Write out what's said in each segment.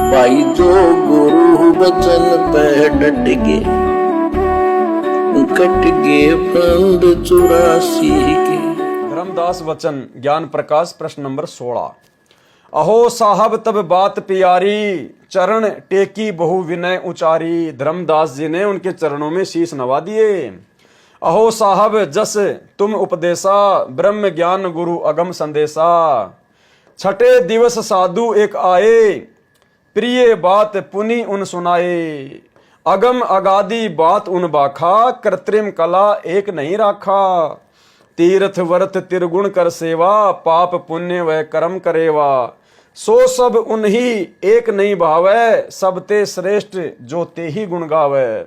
भाई जो गुरु वचन पे डट गए, कट गए फंद 84 के। धर्मदास वचन ज्ञान प्रकाश प्रश्न नंबर 16। अहो साहब तब बात प्यारी, चरण टेकी बहु विनय उचारी। धर्मदास जी ने उनके चरणों में शीश नवा दिए। अहो साहब जस तुम उपदेशा, ब्रह्म ज्ञान गुरु अगम संदेशा। छठे दिवस साधु एक आए, प्रिय बात पुनि उन सुनाए। अगम अगादि बात उन बाखा, कृत्रिम कला एक नहीं राखा। तीर्थ वर्थ तिरगुण कर सेवा, पाप पुण्य वह कर्म करेवा। सो सब उन्हीं एक नहीं भावै, सब ते श्रेष्ठ जो ते ही गुण गावै।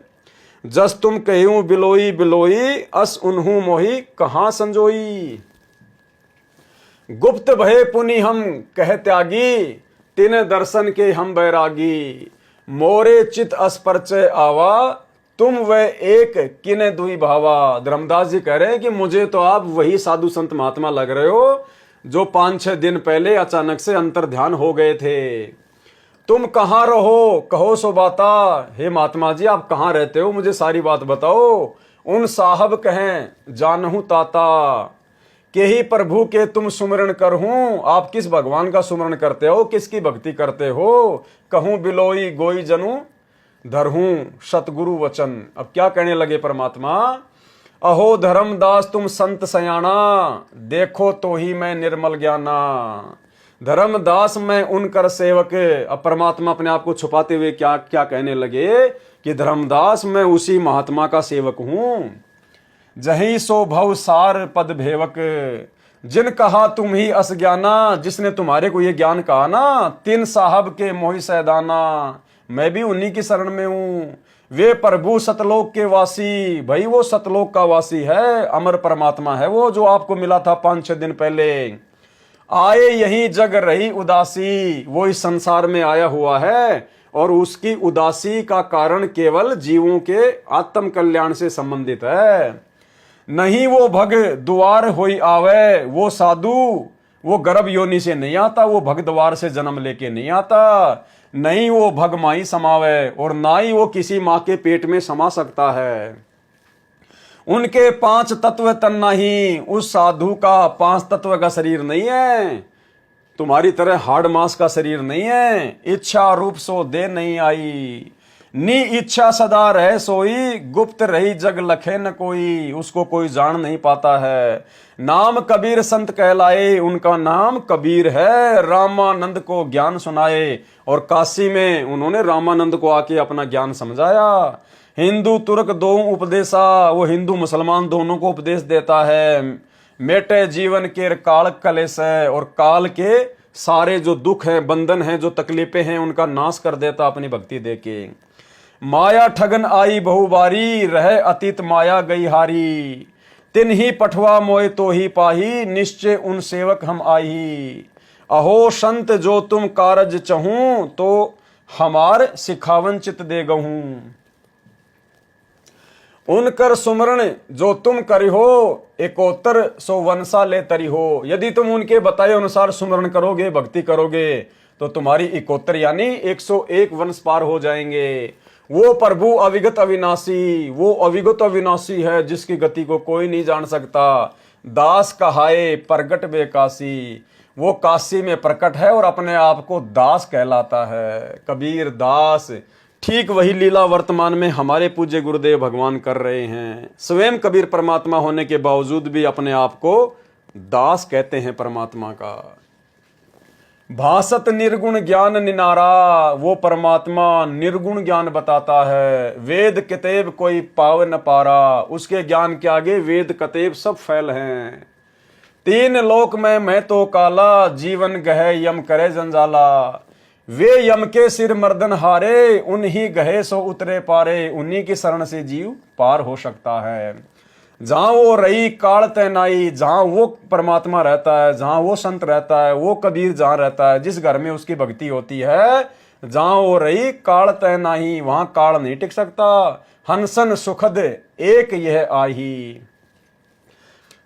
जस तुम कहूं बिलोई बिलोई, अस उन्हू मोही कहाँ संजोई। गुप्त भय पुनि हम कह त्यागी, तिन दर्शन के हम बैरागी। मोरे चित अस्पर्चय आवा, तुम वह एक किने दुई भावा। धर्मदास जी कह रहे हैं कि मुझे तो आप वही साधु संत महात्मा लग रहे हो जो 5-6 दिन पहले अचानक से अंतर ध्यान हो गए थे। तुम कहाँ रहो कहो सो बाता। हे महात्मा जी आप कहाँ रहते हो, मुझे सारी बात बताओ। उन साहब कहें जानहूं ताता, के ही प्रभु के तुम सुमरण करहूं। आप किस भगवान का सुमरण करते हो, किसकी भक्ति करते हो। कहूं बिलोई गोई जनू, धरहूं सतगुरु वचन। अब क्या कहने लगे परमात्मा। अहो धर्मदास तुम संत सयाना, देखो तो ही मैं निर्मल ज्ञाना। धर्मदास मैं उनकर सेवक। अब परमात्मा अपने आप को छुपाते हुए क्या क्या कहने लगे कि धर्मदास मैं उसी महात्मा का सेवक हूं। जहीं सो भव सार पद भेवक, जिन कहा तुम ही अस ज्ञाना। जिसने तुम्हारे को ये ज्ञान कहा ना, तीन साहब के मोहि सैदाना। मैं भी उन्हीं की शरण में हूं। वे प्रभु सतलोक के वासी, भाई वो सतलोक का वासी है, अमर परमात्मा है वो जो आपको मिला था 5-6 दिन पहले। आए यही जग रही उदासी, वो इस संसार में आया हुआ है और उसकी उदासी का कारण केवल जीवों के आत्म कल्याण से संबंधित है। नहीं वो भग द्वार होई आवे, वो साधु वो गर्भ योनि से नहीं आता, वो भग द्वार से जन्म लेके नहीं आता। नहीं वो भग माई समावे, और ना ही वो किसी माँ के पेट में समा सकता है। उनके 5 तत्व तन नहीं, उस साधु का 5 तत्व का शरीर नहीं है। तुम्हारी तरह हाड़ मांस का शरीर नहीं है। इच्छा रूप सो दे नहीं आई, नी इच्छा सदा रहे सोई। गुप्त रही जग लखे न कोई, उसको कोई जान नहीं पाता है। नाम कबीर संत कहलाए, उनका नाम कबीर है। रामानंद को ज्ञान सुनाए, और काशी में उन्होंने रामानंद को आके अपना ज्ञान समझाया। हिंदू तुर्क दो उपदेशा, वो हिंदू मुसलमान दोनों को उपदेश देता है। मेटे जीवन के काल कलेश है, और काल के सारे जो दुख हैं बंधन हैं जो तकलीफें हैं उनका नाश कर देता अपनी भक्ति देके। माया ठगन आई बहुबारी, रहे अतीत माया गई हारी। तिन ही पठवा मोय तो ही पाही, निश्चय उन सेवक हम आही। अहो संत जो तुम कारज चहूं, तो हमार सिखावन चित दे गहूं। उनकर सुमरण जो तुम करी हो, एकोत्तर सो वंशा ले तरी हो। यदि तुम उनके बताए अनुसार सुमरण करोगे, भक्ति करोगे, तो तुम्हारी 71 यानी 101 वंश पार हो जाएंगे। वो प्रभु अविगत अविनाशी, वो अविगत अविनाशी है जिसकी गति को कोई नहीं जान सकता। दास कहाए प्रगट बेकाशी, वो काशी में प्रकट है और अपने आप को दास कहलाता है। कबीर दास, ठीक वही लीला वर्तमान में हमारे पूज्य गुरुदेव भगवान कर रहे हैं। स्वयं कबीर परमात्मा होने के बावजूद भी अपने आप को दास कहते हैं परमात्मा का। भासत निर्गुण ज्ञान निनारा, वो परमात्मा निर्गुण ज्ञान बताता है। वेद किताब कोई पाव न पारा, उसके ज्ञान के आगे वेद कतेब सब फैल हैं। 3 लोक में मैं तो काला, जीवन गहे यम करे जंजाला। वे यम के सिर मर्दन हारे, उन्हीं गहे सो उतरे पारे। उन्हीं की शरण से जीव पार हो सकता है। जहां वो रही काल तैनाई, जहां वो परमात्मा रहता है, जहां वो संत रहता है, वो कबीर जहां रहता है, जिस घर में उसकी भक्ति होती है, जहां वो रही काल तैनाई, वहां काल नहीं टिक सकता। हंसन सुखद एक यह आही।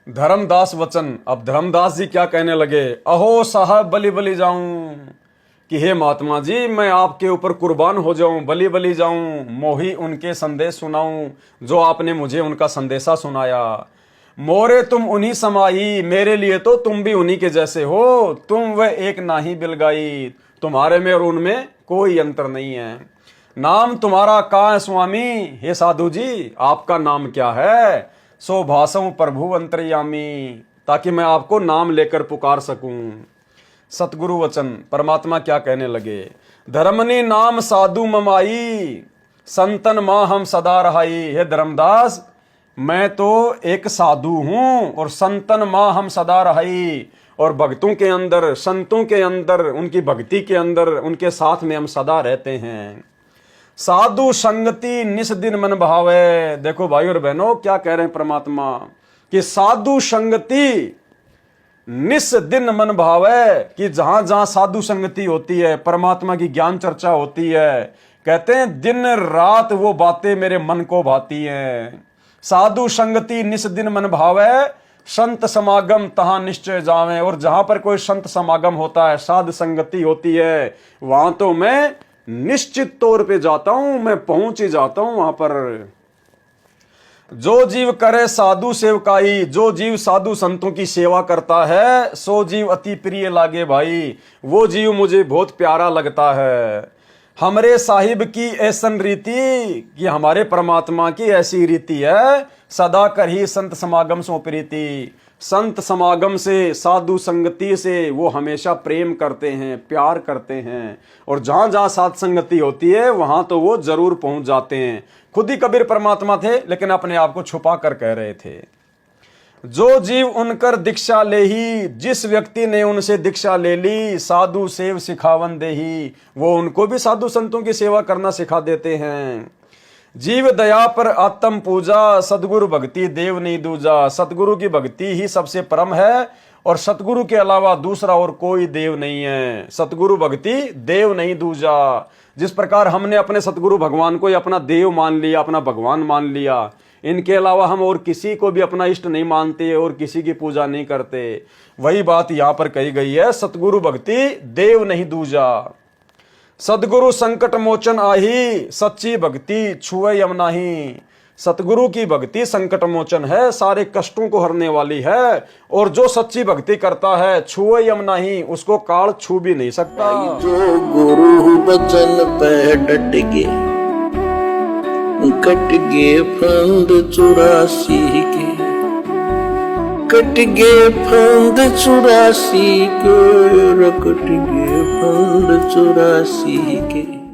धर्मदास वचन। अब धर्मदास जी क्या कहने लगे। अहो साहब बलि बलि जाऊं, कि हे महात्मा जी, मैं आपके ऊपर कुर्बान हो जाऊं, बलि बलि जाऊं, मोही उनके संदेश सुनाऊं जो आपने मुझे उनका संदेशा सुनाया। मोरे तुम उन्हीं समाई, मेरे लिए तो तुम भी उन्हीं के जैसे हो, तुम वह एक नाही बिलगाई, तुम्हारे में और उनमें कोई अंतर नहीं है। नाम तुम्हारा का है स्वामी, हे साधु जी आपका नाम क्या है? सो भासऊं प्रभु अंतर्यामी, ताकि मैं आपको नाम लेकर पुकार सकूं। सतगुरु वचन परमात्मा क्या कहने लगे? धर्मनी नाम साधु ममाई, संतन मां हम सदा रहाई। हे धर्मदास, मैं तो एक साधु हूं और संतन मां हम सदा रहाई, और भक्तों के अंदर, संतों के अंदर, उनकी भक्ति के अंदर, उनके साथ में हम सदा रहते हैं। साधु संगति निस दिन मन भावे। देखो भाई और बहनों, क्या कह रहे हैं परमात्मा कि साधु संगति निस दिन मन भावे, कि जहां जहां साधु संगति होती है, परमात्मा की ज्ञान चर्चा होती है, कहते हैं दिन रात वो बातें मेरे मन को भाती हैं। साधु संगति निस दिन मन भावे, संत समागम तहां निश्चय जावे। और जहां पर कोई संत समागम होता है, साध संगति होती है, वहां तो मैं निश्चित तौर पे जाता हूं, मैं पहुंच ही जाता हूं वहां पर। जो जीव करे साधु सेवकाई, जो जीव साधु संतों की सेवा करता है, सो जीव अति प्रिय लागे भाई, वो जीव मुझे बहुत प्यारा लगता है। हमरे साहिब की ऐसन रीति, कि हमारे परमात्मा की ऐसी रीति है, सदा कर ही संत समागम सो प्रीति। संत समागम से, साधु संगति से वो हमेशा प्रेम करते हैं, प्यार करते हैं, और जहां जहां साध संगति होती है वहां तो वो जरूर पहुंच जाते हैं। खुद ही कबीर परमात्मा थे, लेकिन अपने आप को छुपा कर कह रहे थे। जो जीव उनकर दीक्षा ले ही, जिस व्यक्ति ने उनसे दीक्षा ले ली, साधु सेव सिखावन दे ही, वो उनको भी साधु संतों की सेवा करना सिखा देते हैं। जीव दया पर आत्म पूजा, सतगुरु भक्ति देव नहीं दूजा। सतगुरु की भक्ति ही सबसे परम है, और सतगुरु के अलावा दूसरा और कोई देव नहीं है। सतगुरु भक्ति देव नहीं दूजा। जिस प्रकार हमने अपने सतगुरु भगवान को ही अपना देव मान लिया, अपना भगवान मान लिया, इनके अलावा हम और किसी को भी अपना इष्ट नहीं मानते और किसी की पूजा नहीं करते, वही बात यहां पर कही गई है। सतगुरु भक्ति देव नहीं दूजा। सतगुरु संकट मोचन आही, सच्ची भक्ति छुए यम नाही। सतगुरु की भक्ति संकट मोचन है, सारे कष्टों को हरने वाली है, और जो सच्ची भक्ति करता है, छुए यम नहीं, उसको काल छू भी नहीं सकता। जो गुरु बचन पे डट गे, कट गे फंद 84 के, कट गे फंद 84 के, कट गे फंद 84 के।